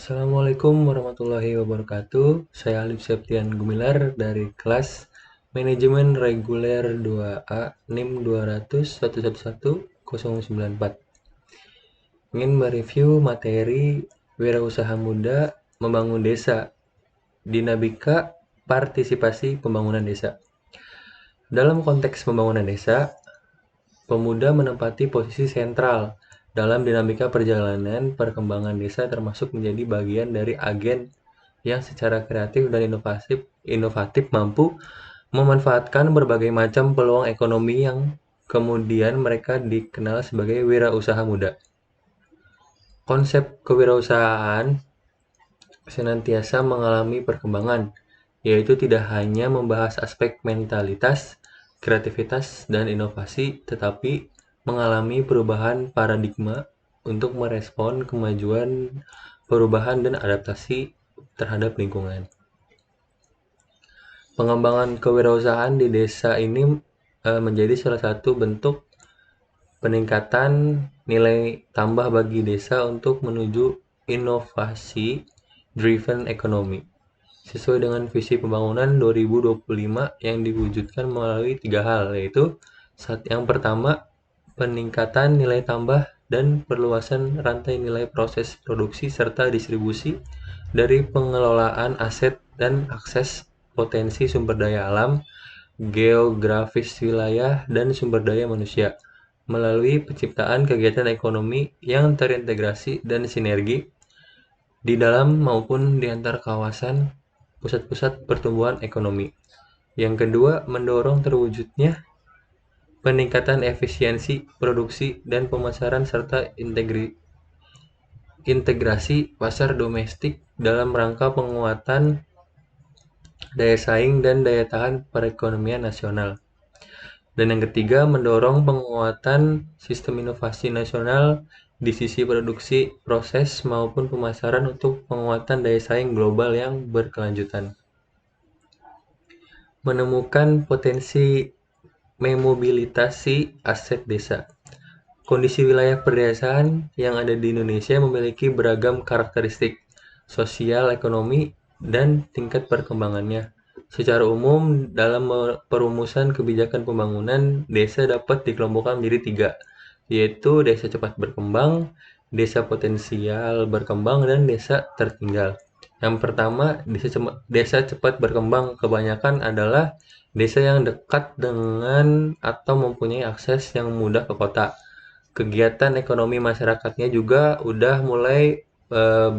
Assalamualaikum warahmatullahi wabarakatuh. Saya Alif Septian Gumilar dari kelas Manajemen Reguler 2A NIM 200111094. Ingin mereview materi Wirausaha Muda Membangun Desa, Dinamika Partisipasi Pembangunan Desa. Dalam konteks pembangunan desa, pemuda menempati posisi sentral dalam dinamika perjalanan perkembangan desa, termasuk menjadi bagian dari agen yang secara kreatif dan inovatif mampu memanfaatkan berbagai macam peluang ekonomi yang kemudian mereka dikenal sebagai wirausaha muda. Konsep kewirausahaan senantiasa mengalami perkembangan, yaitu tidak hanya membahas aspek mentalitas, kreativitas, dan inovasi, tetapi mengalami perubahan paradigma untuk merespon kemajuan, perubahan, dan adaptasi terhadap lingkungan. Pengembangan kewirausahaan di desa ini menjadi salah satu bentuk peningkatan nilai tambah bagi desa untuk menuju inovasi driven economy sesuai dengan visi pembangunan 2025 yang diwujudkan melalui 3 hal, yaitu yang pertama, peningkatan nilai tambah dan perluasan rantai nilai proses produksi serta distribusi dari pengelolaan aset dan akses potensi sumber daya alam, geografis wilayah, dan sumber daya manusia melalui penciptaan kegiatan ekonomi yang terintegrasi dan sinergi di dalam maupun di antar kawasan pusat-pusat pertumbuhan ekonomi. Yang kedua, mendorong terwujudnya peningkatan efisiensi produksi dan pemasaran serta integrasi pasar domestik dalam rangka penguatan daya saing dan daya tahan perekonomian nasional. Dan yang ketiga, mendorong penguatan sistem inovasi nasional di sisi produksi, proses, maupun pemasaran untuk penguatan daya saing global yang berkelanjutan. Menemukan potensi memobilisasi aset desa. Kondisi wilayah perdesaan yang ada di Indonesia memiliki beragam karakteristik sosial, ekonomi, dan tingkat perkembangannya. Secara umum, dalam perumusan kebijakan pembangunan, desa dapat dikelompokkan menjadi 3, yaitu desa cepat berkembang, desa potensial berkembang, dan desa tertinggal. Yang pertama, desa cepat berkembang kebanyakan adalah desa yang dekat dengan atau mempunyai akses yang mudah ke kota. Kegiatan ekonomi masyarakatnya juga udah mulai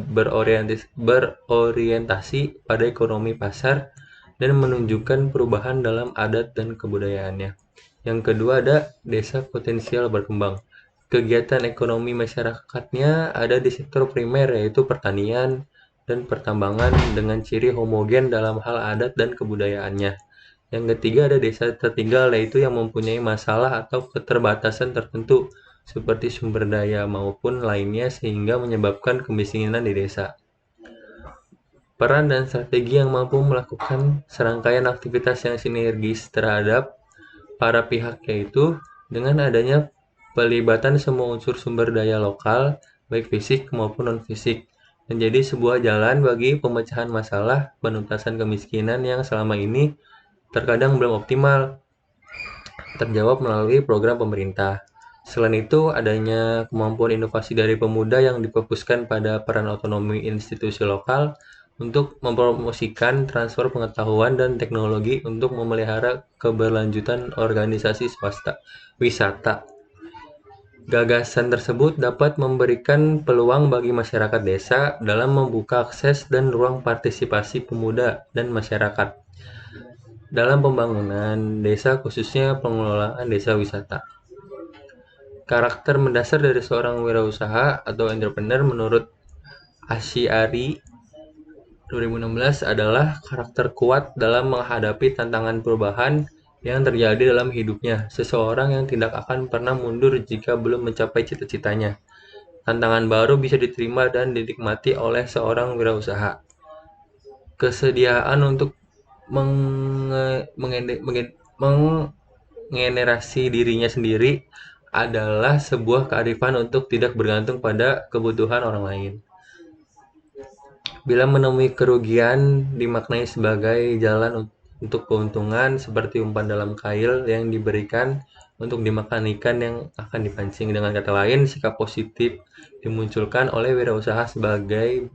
berorientasi pada ekonomi pasar dan menunjukkan perubahan dalam adat dan kebudayaannya. Yang kedua ada desa potensial berkembang. Kegiatan ekonomi masyarakatnya ada di sektor primer, yaitu pertanian dan pertambangan dengan ciri homogen dalam hal adat dan kebudayaannya. Yang ketiga ada desa tertinggal, yaitu yang mempunyai masalah atau keterbatasan tertentu seperti sumber daya maupun lainnya sehingga menyebabkan kemiskinan di desa. Peran dan strategi yang mampu melakukan serangkaian aktivitas yang sinergis terhadap para pihak, yaitu dengan adanya pelibatan semua unsur sumber daya lokal, baik fisik maupun non-fisik, menjadi sebuah jalan bagi pemecahan masalah penuntasan kemiskinan yang selama ini terkadang belum optimal terjawab melalui program pemerintah. Selain itu, adanya kemampuan inovasi dari pemuda yang difokuskan pada peran otonomi institusi lokal untuk mempromosikan transfer pengetahuan dan teknologi untuk memelihara keberlanjutan organisasi swasta wisata. Gagasan tersebut dapat memberikan peluang bagi masyarakat desa dalam membuka akses dan ruang partisipasi pemuda dan masyarakat dalam pembangunan desa, khususnya pengelolaan desa wisata. Karakter mendasar dari seorang wirausaha atau entrepreneur menurut Asy'ari 2016 adalah karakter kuat dalam menghadapi tantangan perubahan yang terjadi dalam hidupnya. Seseorang yang tidak akan pernah mundur jika belum mencapai cita-citanya. Tantangan baru bisa diterima dan dinikmati oleh seorang wirausaha. Kesediaan untuk mengenerasi dirinya sendiri adalah sebuah kearifan untuk tidak bergantung pada kebutuhan orang lain. Bila menemui kerugian dimaknai sebagai jalan untuk keuntungan seperti umpan dalam kail yang diberikan untuk dimakan ikan yang akan dipancing. Dengan kata lain, sikap positif dimunculkan oleh wirausaha sebagai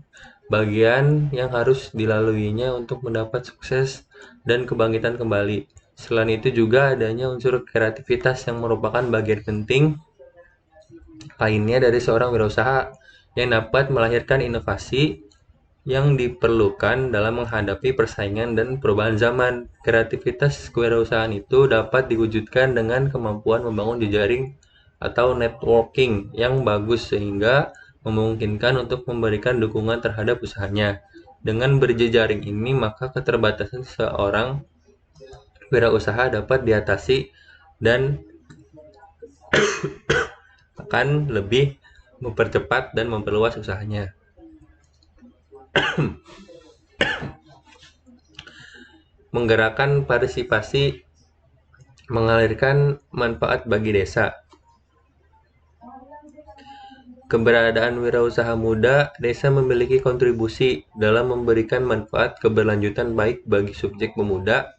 bagian yang harus dilaluinya untuk mendapat sukses dan kebangkitan kembali. Selain itu juga adanya unsur kreativitas yang merupakan bagian penting lainnya dari seorang wirausaha yang dapat melahirkan inovasi yang diperlukan dalam menghadapi persaingan dan perubahan zaman. Kreativitas kewirausahaan itu dapat diwujudkan dengan kemampuan membangun jejaring atau networking yang bagus sehingga memungkinkan untuk memberikan dukungan terhadap usahanya. Dengan berjejaring ini, maka keterbatasan seorang wirausaha dapat diatasi dan akan lebih mempercepat dan memperluas usahanya. Menggerakkan partisipasi mengalirkan manfaat bagi desa. Keberadaan wirausaha muda desa memiliki kontribusi dalam memberikan manfaat keberlanjutan baik bagi subjek pemuda,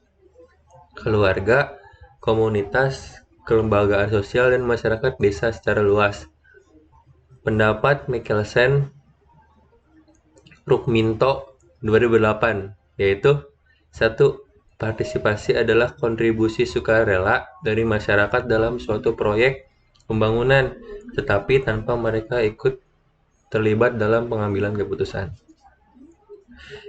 keluarga, komunitas, kelembagaan sosial, dan masyarakat desa secara luas. Pendapat Mikkelsen Rukminto 2008 yaitu 1. Partisipasi adalah kontribusi sukarela dari masyarakat dalam suatu proyek pembangunan, tetapi tanpa mereka ikut terlibat dalam pengambilan keputusan.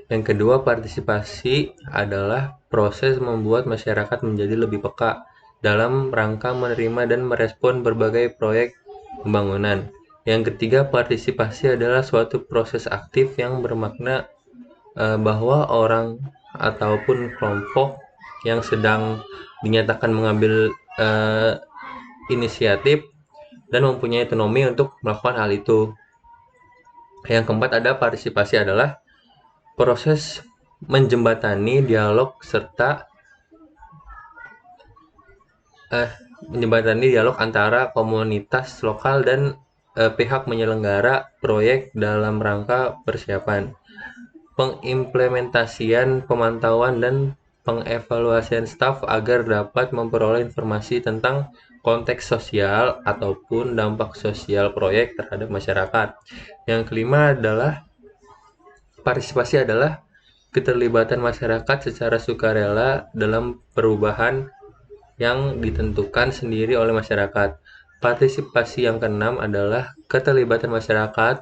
Yang kedua, partisipasi adalah proses membuat masyarakat menjadi lebih peka dalam rangka menerima dan merespon berbagai proyek pembangunan. Yang ketiga, partisipasi adalah suatu proses aktif yang bermakna bahwa orang ataupun kelompok yang sedang dinyatakan mengambil inisiatif dan mempunyai otonomi untuk melakukan hal itu. Yang keempat, ada partisipasi adalah proses menjembatani dialog antara komunitas lokal dan pihak menyelenggara proyek dalam rangka persiapan, pengimplementasian, pemantauan, dan pengevaluasian staf agar dapat memperoleh informasi tentang konteks sosial ataupun dampak sosial proyek terhadap masyarakat. Yang kelima adalah partisipasi adalah keterlibatan masyarakat secara sukarela dalam perubahan yang ditentukan sendiri oleh masyarakat. Partisipasi yang keenam adalah keterlibatan masyarakat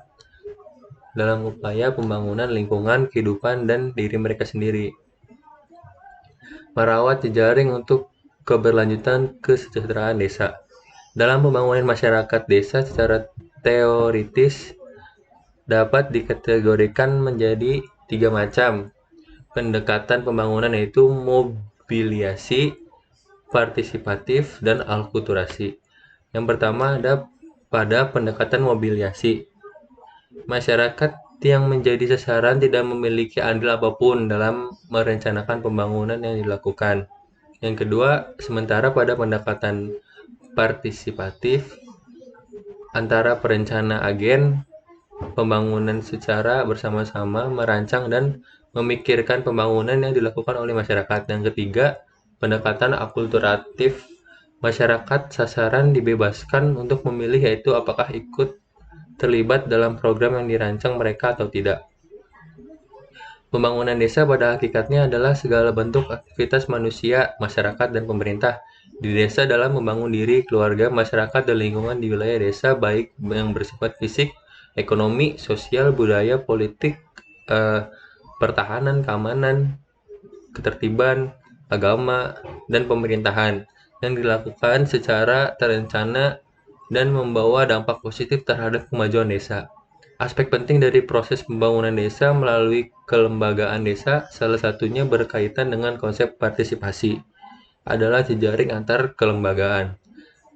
dalam upaya pembangunan lingkungan, kehidupan, dan diri mereka sendiri. Merawat jejaring untuk keberlanjutan kesejahteraan desa. Dalam pembangunan masyarakat desa secara teoritis dapat dikategorikan menjadi 3 macam pendekatan pembangunan, yaitu mobiliasi, partisipatif, dan alkulturasi. Yang pertama ada pada pendekatan mobiliasi. Masyarakat yang menjadi sasaran tidak memiliki andil apapun dalam merencanakan pembangunan yang dilakukan. Yang kedua, sementara pada pendekatan partisipatif, antara perencana agen pembangunan secara bersama-sama merancang dan memikirkan pembangunan yang dilakukan oleh masyarakat. Yang ketiga, pendekatan akulturatif. Masyarakat sasaran dibebaskan untuk memilih, yaitu apakah ikut terlibat dalam program yang dirancang mereka atau tidak. Pembangunan desa pada hakikatnya adalah segala bentuk aktivitas manusia, masyarakat, dan pemerintah di desa dalam membangun diri, keluarga, masyarakat, dan lingkungan di wilayah desa, baik yang bersifat fisik, ekonomi, sosial, budaya, politik, pertahanan, keamanan, ketertiban, agama, dan pemerintahan, yang dilakukan secara terencana dan membawa dampak positif terhadap kemajuan desa. Aspek penting dari proses pembangunan desa melalui kelembagaan desa, salah satunya berkaitan dengan konsep partisipasi, adalah jejaring antar kelembagaan.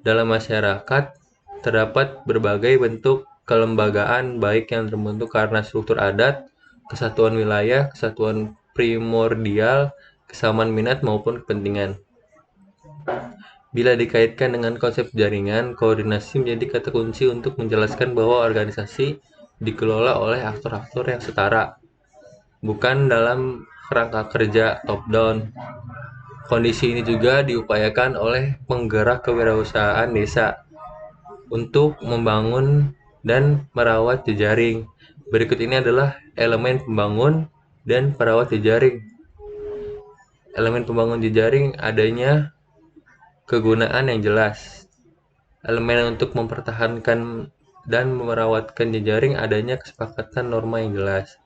Dalam masyarakat, terdapat berbagai bentuk kelembagaan, baik yang terbentuk karena struktur adat, kesatuan wilayah, kesatuan primordial, kesamaan minat, maupun kepentingan. Bila dikaitkan dengan konsep jaringan, koordinasi menjadi kata kunci untuk menjelaskan bahwa organisasi dikelola oleh aktor-aktor yang setara. bukan dalam kerangka kerja top-down. Kondisi ini juga diupayakan oleh penggerak kewirausahaan desa untuk membangun dan merawat jejaring. Berikut ini adalah elemen pembangun dan perawat jejaring. Elemen pembangun jejaring adanya kegunaan yang jelas. Elemen untuk mempertahankan dan merawatkan jejaring adanya kesepakatan norma yang jelas.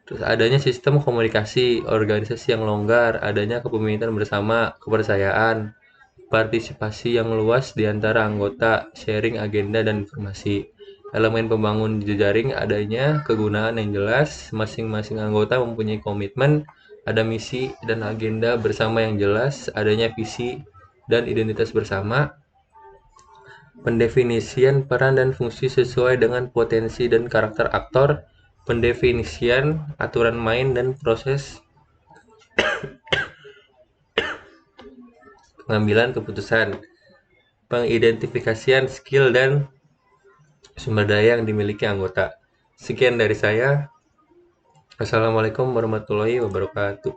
Terus adanya sistem komunikasi, organisasi yang longgar, adanya kepemimpinan bersama, kepercayaan, partisipasi yang luas di antara anggota, sharing agenda dan informasi. Elemen pembangun jejaring adanya kegunaan yang jelas, masing-masing anggota mempunyai komitmen, ada misi dan agenda bersama yang jelas, adanya visi dan identitas bersama, pendefinisian peran dan fungsi sesuai dengan potensi dan karakter aktor, pendefinisian aturan main dan proses pengambilan keputusan, pengidentifikasian skill dan sumber daya yang dimiliki anggota. Sekian dari saya. Assalamualaikum warahmatullahi wabarakatuh.